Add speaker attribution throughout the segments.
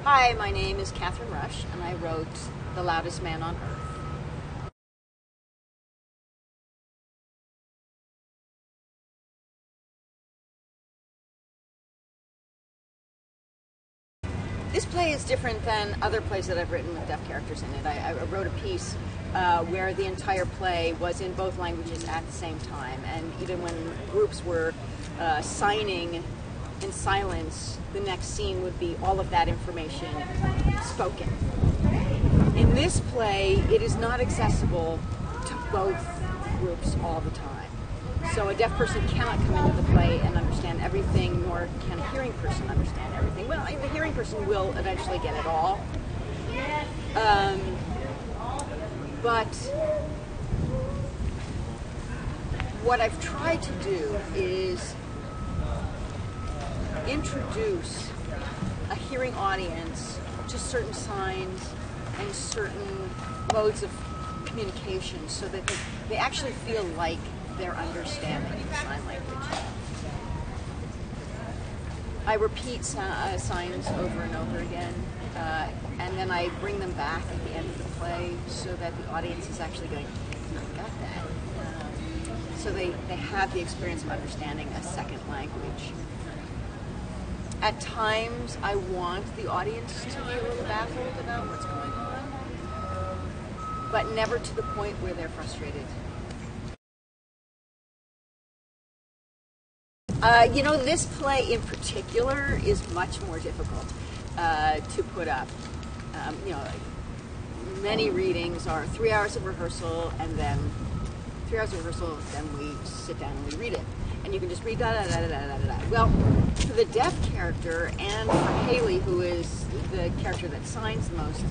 Speaker 1: Hi, my name is Catherine Rush, and I wrote The Loudest Man on Earth. This play is different than other plays that I've written with deaf characters in it. I wrote a piece where the entire play was in both languages at the same time, and even when groups were signing in silence, the next scene would be all of that information spoken. In this play, it is not accessible to both groups all the time. So a deaf person cannot come into the play and understand everything, nor can a hearing person understand everything. Well, the hearing person will eventually get it all. But what I've tried to do is introduce a hearing audience to certain signs and certain modes of communication so that they actually feel like they're understanding sign language. I repeat signs over and over again, and then I bring them back at the end of the play so that the audience is actually going, I got that. So they have the experience of understanding a second language. At times, I want the audience to be a little baffled about what's going on, but never to the point where they're frustrated. This play in particular is much more difficult to put up. Many readings are 3 hours of rehearsal, and then 3 hours of rehearsal, then we sit down and we read it. And you can just read da-da-da-da-da-da-da. Well, for the deaf character, and for Haley, who is the character that signs the most,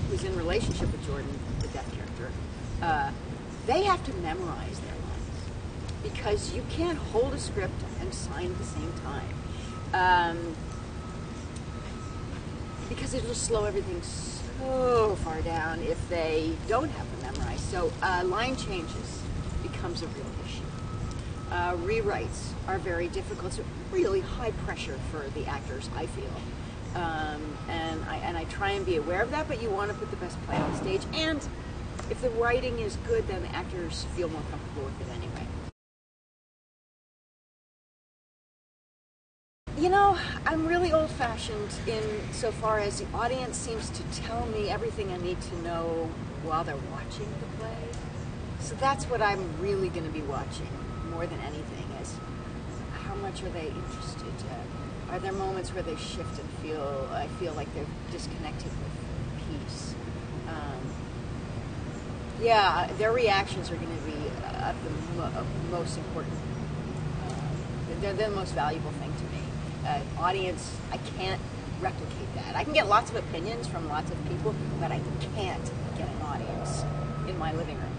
Speaker 1: who's in relationship with Jordan, the deaf character, they have to memorize their lines, because you can't hold a script and sign at the same time. Because it'll slow everything so far down if they don't have them memorized. So line changes becomes a real issue. Rewrites are very difficult. It's really high pressure for the actors, I feel. And I try and be aware of that, but you want to put the best play on stage. And if the writing is good, then the actors feel more comfortable with it anyway. I'm really old-fashioned in so far as the audience seems to tell me everything I need to know while they're watching the play. So that's what I'm really going to be watching more than anything, is how much are they interested? Are there moments where they shift and I feel like they're disconnected with peace? Their reactions are going to be the most important. They're the most valuable thing to me. Audience, I can't replicate that. I can get lots of opinions from lots of people, but I can't get an audience in my living room.